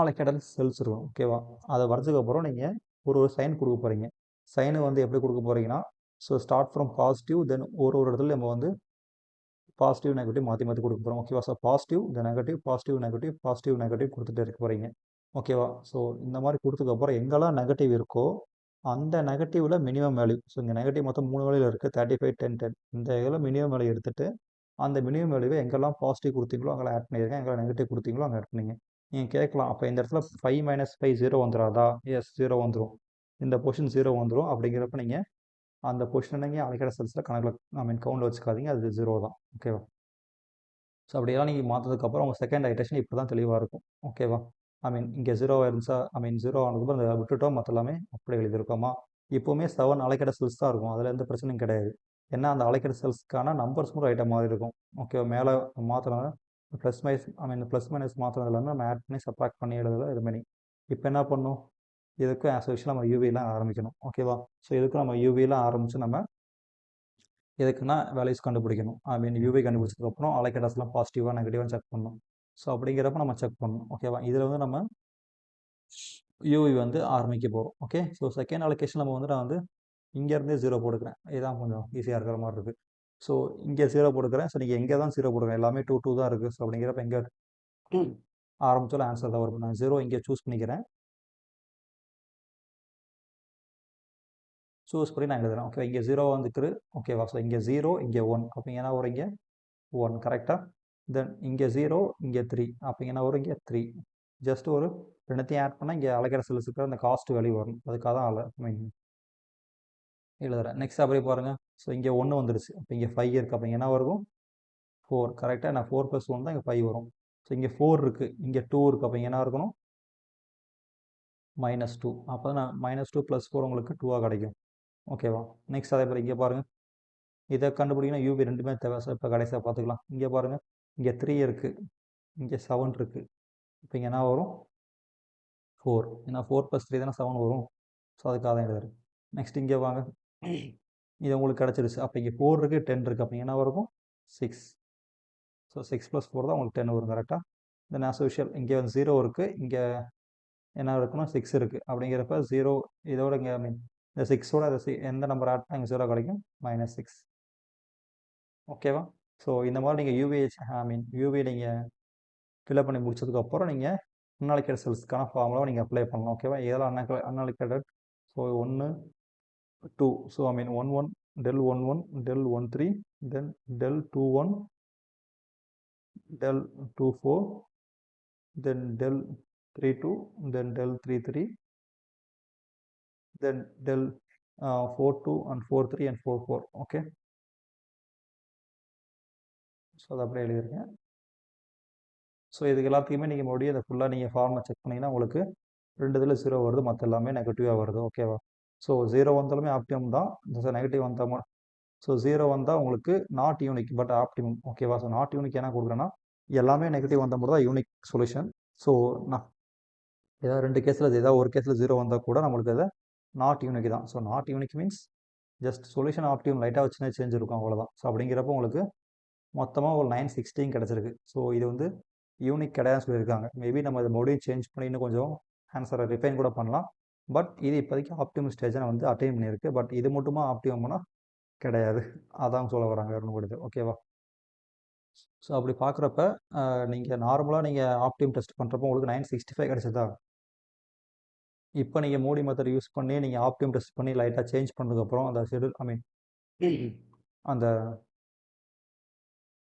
அலைக்கடல் செல்ஸ் இருக்கும். ஓகேவா? அதை வரைஞ்சதுக்கப்புறம் நீங்கள் ஒரு சைன் கொடுக்க போகிறீங்க. சைனு வந்து எப்படி கொடுக்க போகிறீங்கன்னா, ஸோ ஸ்டார்ட் ஃப்ரம் பாசிட்டிவ், தென் ஒரு இடத்துல நம்ம வந்து பாசிட்டிவ் நெகட்டிவ் மாற்றி கொடுக்க போகிறோம். ஓகேவா? ஸோ பாசிட்டிவ், தென் negative, positive negative, positive negative கொடுத்துட்டு இருக்க போகிறீங்க. ஓகேவா? ஸோ இந்த மாதிரி கொடுத்ததுக்கப்புறம் எங்கெல்லாம் நெகட்டிவ் இருக்கோ அந்த நெகட்டிவில் மினிமம் வேல்யூ, ஸோ இங்கே நெகட்டிவ் மொத்தம் 3 வேல்யூ இருக்குது, 35, 10, 10. இந்த இதில் மினிமம் வேல்யூ எடுத்துகிட்டு அந்த மினிமம் வேல்யூவை எங்கெல்லாம் பாசிட்டிவ் கொடுத்தீங்களோ அங்கே ஆட் பண்ணியிருக்கேன், எங்கெல்லாம் நெகட்டிவ் கொடுத்தீங்களோ அங்கே ஆட் பண்ணிங்க. நீங்கள் கேட்கலாம், அப்போ இந்த இடத்துல 5 - 5 0 வந்துடாதா? எஸ், 0 வந்துடும். இந்த பொசிஷன் 0 வந்துடும். அப்படிங்கிறப்ப நீங்கள் அந்த பொசிஷனை நீங்கள் அலைக்கட செல்ஸில் கணக்கில் கவுண்டில் வச்சுக்காதீங்க, அது 0 தான். ஓகேவா? ஸோ அப்படியெல்லாம் நீங்கள் மாற்றதுக்கப்புறம் உங்கள் செகண்ட் ஐட்ரேஷன் இப்படி தான் தெளிவாக இருக்கும். ஓகேவா? இங்கே 0 இருந்துச்சா, 0 ஆனதுக்கப்புறம் அதை விட்டுட்டோம், மற்ற எல்லாமே அப்படி எழுதியிருக்கோமா? இப்போவுமே 7 அலைக்கட செல்ஸ் தான் இருக்கும், அதில் எந்த பிரச்சனையும் கிடையாது. ஏன்னா அந்த அலைக்கட செல்ஸ்க்கான நம்பர்ஸ் கூட ஐட்டம் மாதிரி இருக்கும். ஓகேவா? மேலே மாற்றினா ப்ளஸ் மைனஸ் மாற்றினது எல்லாமே நம்ம ஆட் பண்ணி சப்ராக்ட் பண்ணி எழுதுறது இது மாதிரி. இப்போ என்ன பண்ணணும்? இதுக்கும் ஆஸ் யூஷுவல் நம்ம யூவிலாம் ஆரம்பிக்கணும். ஓகேவா? ஸோ இதுக்கும் நம்ம யூவிலாம் ஆரம்பித்து நம்ம எதுக்குன்னா வேல்யூஸ் கண்டுபிடிக்கணும். யூவி கண்டுபிடிச்சதுக்கப்புறம் அலைக்கடாஸ்லாம் பாசிட்டிவாக நெகட்டிவாக செக் பண்ணணும். ஸோ அப்படிங்கிறப்ப நம்ம செக் பண்ணணும். ஓகேவா? இதில் வந்து நம்ம யூவி வந்து ஆரம்பிக்க போகிறோம். ஓகே? ஸோ செகண்ட் அலோகேஷன் நம்ம வந்து நான் வந்து இங்கேருந்தே 0 போட்டுக்கிறேன். இதுதான் கொஞ்சம் ஈஸியாக இருக்கிற மாதிரி இருக்குது. ஸோ இங்கே 0 போட்டுக்கிறேன். ஸோ நீங்கள் எங்கே தான் 0 போட்டுக்கிறேன், எல்லாமே 2 2 தான் இருக்குது. ஸோ அப்படிங்கிறப்ப எங்கே ஆரம்பித்தாலும் ஆன்சர் தான் வரும். நான் 0 இங்கே சூஸ் பண்ணிக்கிறேன். சூஸ் பண்ணி நான் எழுதுறேன். ஓகே, இங்கே 0 வந்துக்குது. ஓகேவா? ஸோ இங்கே 0, இங்கே 1. அப்போ என்ன வரும்? இங்கே 1. கரெக்டாக? தென் இங்கே 0, இங்கே 3. அப்போ என்ன வரும்? இங்கே 3. ஜஸ்ட் ஒரு ரெண்டுத்தையும் ஆட் பண்ணால் இங்கே அலைக்கட செல்ஸுக்கு அந்த காஸ்ட் வேல்யூ வரும். அதுக்காக தான் எழுதுறேன். நெக்ஸ்ட் அப்படியே பாருங்கள். ஸோ இங்கே 1 வந்துருச்சு. அப்போ இங்கே 5 இருக்குது. அப்போ என்ன வரும்? 4. கரெக்டாக? நான் 4 + 1 தான் இங்கே 5 வரும். ஸோ இங்கே 4 இருக்குது, இங்கே 2 இருக்குது. அப்போ என்ன இருக்கணும்? -2. அப்போ நான் -2 + 4 உங்களுக்கு 2ஆக கிடைக்கும். ஓகேவா? நெக்ஸ்ட் அதே மாதிரி இங்கே பாருங்கள். இதை கண்டுபிடிக்கணும், யூவி ரெண்டுமே தேவை. ஸோ இப்போ கடைசியாக பார்த்துக்கலாம். இங்கே பாருங்கள், இங்கே 3 இருக்குது, இங்கே 7 இருக்குது. இப்போ இங்கே என்ன வரும்? 4. ஏன்னா 4 + 3 தானே 7 வரும். ஸோ அதுக்காக தான் எழுதுறேன். நெக்ஸ்ட் இங்கே வாங்க, இது உங்களுக்கு கிடச்சிருச்சு. அப்போ இங்கே 4 இருக்குது, 10 இருக்குது. அப்போ என்ன வரும்? 6. ஸோ 6 + 4 தான் உங்களுக்கு 10 வரும். கரெக்டாக? தென் ஆஸ் யூஷுவல் இங்கே வந்து 0 இருக்குது, இங்கே என்ன இருக்குன்னா 6 இருக்குது. அப்படிங்கிறப்ப 0 இதோட இங்கே இந்த 6ஓட எந்த நம்பர் ஆட் பண்ணால் இங்கே 0 கிடைக்கும்? -6. ஓகேவா? ஸோ இந்த மாதிரி நீங்கள் யூவி நீங்கள் ஃபில்அப் பண்ணி முடிச்சதுக்கப்புறம் நீங்கள் அன்அலோகேட்டட் செல்ஸ்க்கான ஃபார்முலாவை நீங்கள் அப்ளை பண்ணலாம். ஓகேவா? இதெல்லாம் unallocated. So 1 2. So 11 del 11 del 13 then del 21 del 24 then del 32 then del 33 then del 42 and 43 and 44. Okay, so அதை அப்படியே எழுதிருக்கேன். ஸோ இதுக்கு எல்லாத்தையுமே நீங்கள் மறுபடியும் அதை ஃபுல்லாக நீங்கள் ஃபார்மை செக் பண்ணிங்கன்னா உங்களுக்கு 2 இதில் 0 வருது, மற்ற எல்லாமே நெகட்டிவாக வருது. ஓகேவா? ஸோ 0 வந்தாலுமே ஆப்டிமம் தான், நெகட்டிவ் வந்தால் ஸோ 0 வந்தால் உங்களுக்கு நாட் யூனிக் பட் ஆப்டிமம். ஓகேவா? ஸோ நாட் யூனிக் என்ன கொடுக்குறேன்னா எல்லாமே நெகட்டிவ் வந்தால் மட்டும் தான் யூனிக் சொல்யூஷன். ஸோ நான் ஏதாவது 2 கேஸில் ஏதாவது ஒரு கேஸில் 0 வந்தால் கூட நம்மளுக்கு அதை நாட் யூனிக் தான். So not unique means just solution optimum லைட்டாக வச்சுன்னா சேஞ்ச் இருக்கும் அவ்வளோதான். ஸோ அப்படிங்கிறப்போ உங்களுக்கு மொத்தமாக ஒரு 960 கிடச்சிருக்கு. ஸோ இது வந்து யூனிக் கிடையாதுன்னு சொல்லியிருக்காங்க. மேபி நம்ம இதை மறுபடியும் சேஞ்ச் பண்ணி இன்னும் கொஞ்சம் ஆன்சரை ரிஃபைன் கூட பண்ணலாம். பட் இது இப்போதைக்கு ஆப்டிமம் ஸ்டேஜை வந்து அட்டைன் பண்ணியிருக்கு. பட் இது மட்டுமா ஆப்டிமம்னா கிடையாது. அதான் சொல்ல வராங்க வேறு ஒன்றும் ஓகேவா? ஸோ அப்படி பார்க்குறப்ப நீங்கள் நார்மலாக நீங்கள் ஆப்டிமம் டெஸ்ட் பண்ணுறப்போ உங்களுக்கு 965 கிடச்சதா? இப்போ நீங்கள் மூடி மெத்தட் யூஸ் பண்ணி நீங்கள் ஆப்டிமம் டெஸ்ட் பண்ணி லைட்டாக சேஞ்ச் பண்ணதுக்கப்புறம் அந்த ஷெடியூல் அந்த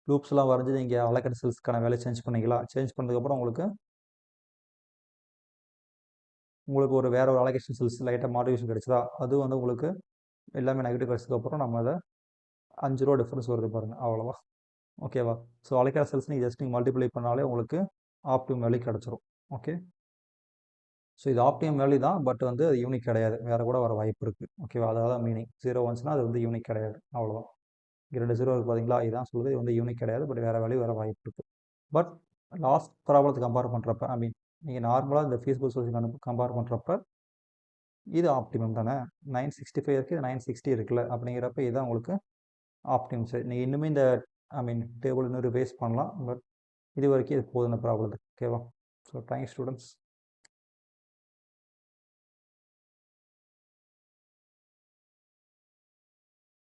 லூப்ஸ்லாம் வரைஞ்சி நீங்கள் அலகட் செல்ஸ்க்கான வேலையை சேஞ்ச் பண்ணிக்கலாம். சேஞ்ச் பண்ணதுக்கப்புறம் உங்களுக்கு ஒரு வேறு ஒரு அலகேஷன் செல்ஸ் லைட்டாக மாடிஃபிகேஷன் கிடச்சதா? அது வந்து உங்களுக்கு எல்லாமே நெகட்டிவ் கிடச்சதுக்கப்புறம் நம்ம அதை 5 ரூபா டிஃப்ரென்ஸ் வருது பாருங்கள், அவ்வளோதான். ஓகேவா? ஸோ அலகேட் செல்ஸ் நீங்கள் ஜஸ்ட் நீங்கள் மல்டிப்ளை பண்ணாலே உங்களுக்கு ஆப்டிமம் வேல்யூ கிடச்சிரும். ஓகே, ஸோ இது ஆப்டிமம் வேல்யூ தான். பட் வந்து அது யூனிக் கிடையாது, வேறு கூட வர வாய்ப்பு இருக்குது. ஓகேவா? அதாவது மீனிங் 0 வந்துச்சுன்னா அது வந்து யூனிக் கிடையாது, அவ்வளோதான். இங்கே 2 0 இருக்குது பார்த்தீங்களா? இதுதான் சொல்லுது இது வந்து யூனிக் கிடையாது, பட் வேறு வேல்யூ வர வாய்ப்பு இருக்குது. பட் லாஸ்ட் ப்ராப்ளத்தை கம்பேர் பண்ணுறப்ப நீங்கள் நார்மலாக இந்த ஃபீஸிபிள் சொல்யூஷன் கம்பேர் பண்ணுறப்ப இது ஆப்டிமம் தானே. 965 இருக்குது, 960 இருக்குல்ல, அப்படிங்கிறப்ப இதுதான் உங்களுக்கு ஆப்டிமம். சரி, நீங்கள் இன்னுமே இந்த டேபிள் இன்னும் ரிவைஸ் பண்ணலாம். பட் இது வரைக்கும் இது போதும் இந்த ப்ராப்ளத்துக்கு. ஓகேவா? So thanks students.